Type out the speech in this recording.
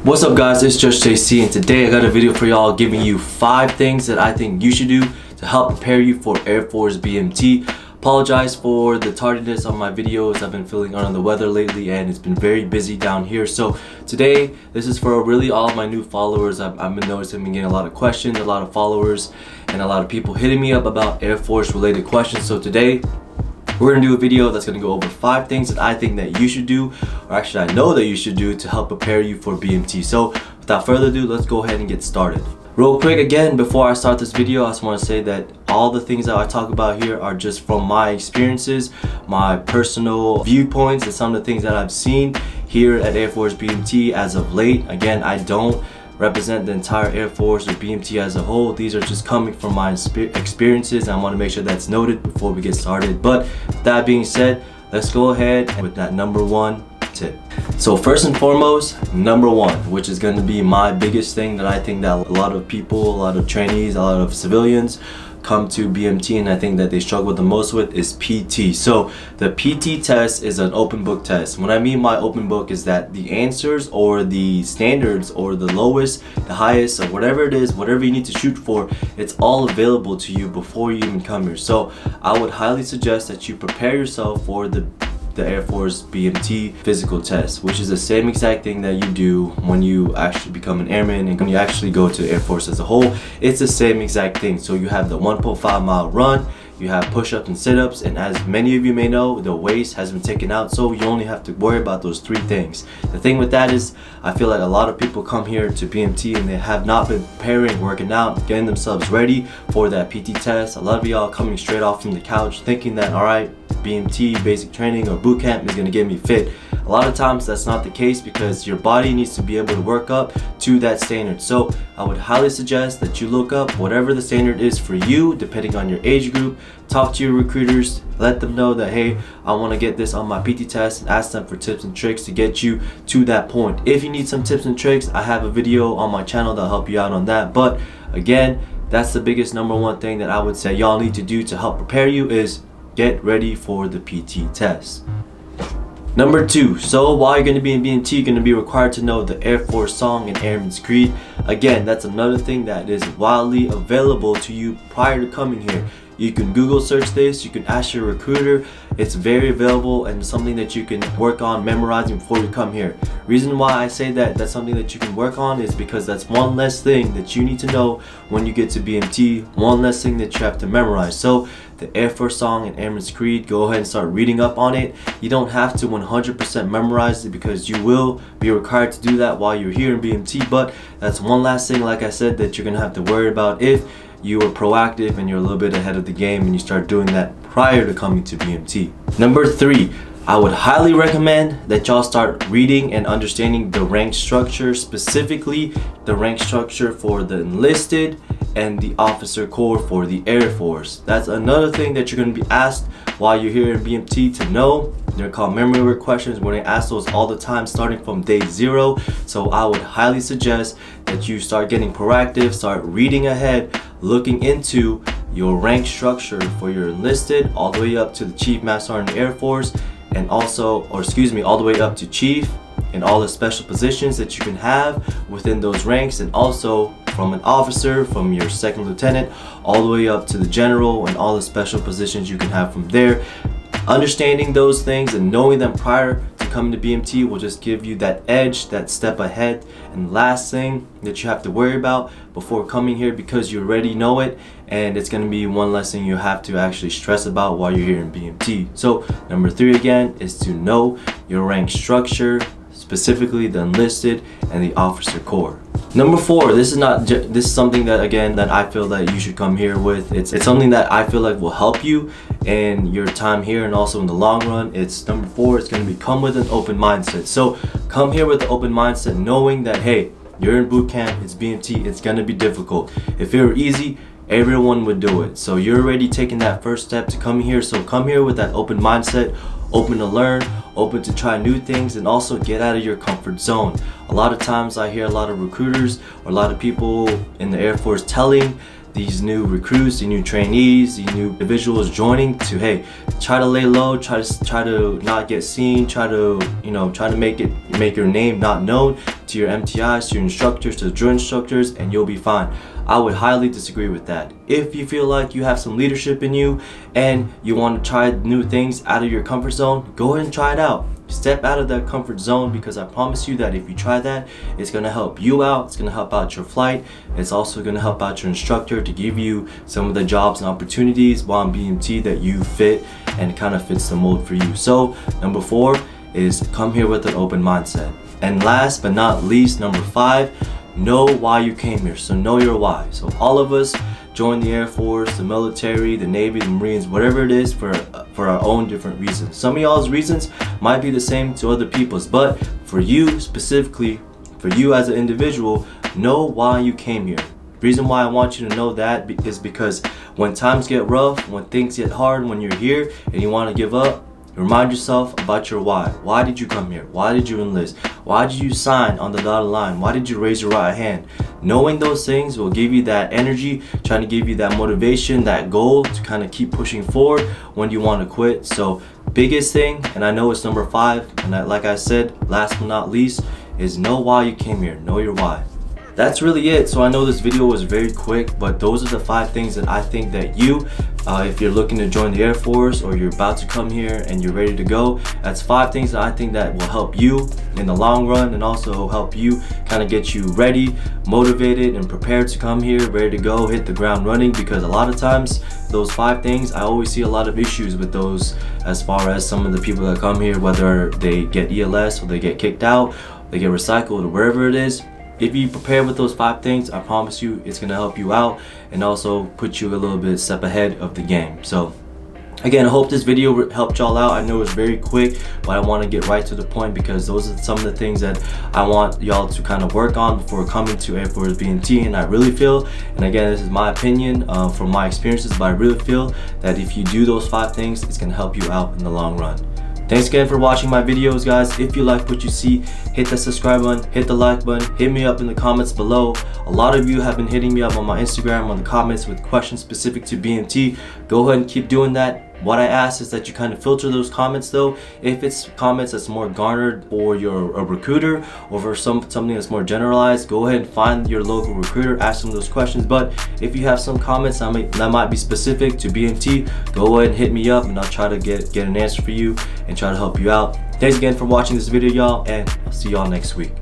What's up guys, it's just.j.c and today I got a video for y'all giving you 5 things that I think you should do to help prepare you for Air Force BMT. Apologize for the tardiness on my videos. I've been feeling under the weather lately and it's been very busy down here. So today, this is for really all of my new followers. I've been noticing I've been getting a lot of questions, a lot of followers, and a lot of people hitting me up about Air Force related questions. So today, we're gonna do a video that's gonna go over 5 things that I think that you should do, or actually I know that you should do to help prepare you for BMT. So without further ado, let's go ahead and get started. Real quick, again, before I start this video, I just want to say that all the things that I talk about here are just from my experiences, my personal viewpoints, and some of the things that I've seen here at Air Force BMT as of late. Again, I don't represent the entire Air Force or BMT as a whole. These are just coming from my experiences, and I want to make sure that's noted before we get started. But with that being said, let's go ahead with that number 1 tip. So first and foremost, number 1, which is going to be my biggest thing that I think that a lot of people, a lot of trainees, a lot of civilians come to BMT and I think that they struggle the most with is PT. So the PT test is an open book test. When I mean by open book is that the answers or the standards or the lowest, the highest, or whatever it is, whatever you need to shoot for, it's all available to you before you even come here. So I would highly suggest that you prepare yourself for the Air Force BMT physical test, which is the same exact thing that you do when you actually become an airman and when you actually go to Air Force as a whole. It's the same exact thing. So you have the 1.5 mile run, you have push-ups and sit-ups, and as many of you may know, the waist has been taken out, so you only have to worry about those 3 things. The thing with that is, I feel like a lot of people come here to BMT and they have not been preparing, working out, getting themselves ready for that PT test. A lot of y'all coming straight off from the couch thinking that, alright, BMT, basic training or boot camp is going to get me fit. A lot of times that's not the case because your body needs to be able to work up to that standard. So I would highly suggest that you look up whatever the standard is for you, depending on your age group. Talk to your recruiters, let them know that, hey, I want to get this on my PT test, and ask them for tips and tricks to get you to that point. If you need some tips and tricks, I have a video on my channel that'll help you out on that. But again, that's the biggest number 1 thing that I would say y'all need to do to help prepare you is get ready for the PT test. Number 2, so while you're going to be in BMT, you're going to be required to know the Air Force song and Airman's Creed. Again, that's another thing that is widely available to you prior to coming here. You can Google search this, you can ask your recruiter. It's very available and something that you can work on memorizing before you come here. Reason why I say that that's something that you can work on is because that's one less thing that you need to know when you get to BMT, one less thing that you have to memorize. So the Air Force song and Airman's Creed, go ahead and start reading up on it. You don't have to 100% memorize it because you will be required to do that while you're here in BMT, but that's one last thing, like I said, that you're gonna have to worry about if you are proactive and you're a little bit ahead of the game and you start doing that prior to coming to BMT. Number 3, I would highly recommend that y'all start reading and understanding the rank structure, specifically the rank structure for the enlisted and the officer corps for the Air Force. That's another thing that you're going to be asked while you're here in BMT to know. They're called memory work questions. We're going to ask those all the time starting from day 0. So I would highly suggest that you start getting proactive, start reading ahead, looking into your rank structure for your enlisted all the way up to the Chief Master Sergeant in the Air Force, and also, all the way up to Chief, and all the special positions that you can have within those ranks, and also from an officer, from your 2nd lieutenant, all the way up to the general, and all the special positions you can have from there. Understanding those things and knowing them prior to coming to BMT will just give you that edge, that step ahead. And last thing that you have to worry about before coming here, because you already know it, and it's going to be one less thing you have to actually stress about while you're here in BMT. So number 3 again is to know your rank structure, specifically the enlisted and the officer corps. Number 4, this is something that, again, that I feel that you should come here with. It's something that I feel like will help you in your time here and also in the long run. It's number 4, it's going to be come with an open mindset. So come here with an open mindset, knowing that, hey, you're in boot camp, it's BMT, it's going to be difficult. If it were easy, everyone would do it. So you're already taking that first step to come here. So come here with that open mindset, open to learn, open to try new things, and also get out of your comfort zone. A lot of times I hear a lot of recruiters or a lot of people in the Air Force telling these new recruits, these new trainees, these new individuals joining to, hey, try to lay low, try to not get seen, try to make your name not known, to your MTIs, to your instructors, to the drill instructors, and you'll be fine. I would highly disagree with that. If you feel like you have some leadership in you and you want to try new things out of your comfort zone, go ahead and try it out. Step out of that comfort zone, because I promise you that if you try that, it's going to help you out. It's going to help out your flight. It's also going to help out your instructor to give you some of the jobs and opportunities while on BMT that you fit and kind of fits the mold for you. So number 4 is come here with an open mindset. And last but not least, number 5, know why you came here. So know your why. So all of us join the Air Force, the military, the Navy, the Marines, whatever it is, for our own different reasons. Some of y'all's reasons might be the same to other people's, but for you specifically, for you as an individual, know why you came here. The reason why I want you to know that is because when times get rough, when things get hard, when you're here and you want to give up, remind yourself about your why. Why did you come here? Why did you enlist? Why did you sign on the dotted line? Why did you raise your right hand? Knowing those things will give you that energy, trying to give you that motivation, that goal to kind of keep pushing forward when you want to quit. So biggest thing, and I know it's number 5, and like I said, last but not least, is know why you came here. Know your why. That's really it. So I know this video was very quick, but those are the 5 things that I think that you, if you're looking to join the Air Force or you're about to come here and you're ready to go, that's 5 things that I think that will help you in the long run, and also help you kind of get you ready, motivated, and prepared to come here, ready to go, hit the ground running. Because a lot of times those 5 things, I always see a lot of issues with those, as far as some of the people that come here, whether they get ELS or they get kicked out, they get recycled, or wherever it is. If you prepare with those 5 things, I promise you it's going to help you out and also put you a little bit step ahead of the game. So again, I hope this video helped y'all out. I know it's very quick, but I want to get right to the point, because those are some of the things that I want y'all to kind of work on before coming to Air Force BMT. And I really feel, and again, this is my opinion from my experiences, but I really feel that if you do those 5 things, it's going to help you out in the long run. Thanks again for watching my videos, guys. If you like what you see, hit the subscribe button, hit the like button, hit me up in the comments below. A lot of you have been hitting me up on my Instagram, on the comments, with questions specific to BMT. Go ahead and keep doing that. What I ask is that you kind of filter those comments though. If it's comments that's more garnered for a recruiter, or for something that's more generalized, go ahead and find your local recruiter, ask them those questions. But if you have some comments that might be specific to BMT, go ahead and hit me up and I'll try to get an answer for you and try to help you out. Thanks again for watching this video, y'all, and I'll see y'all next week.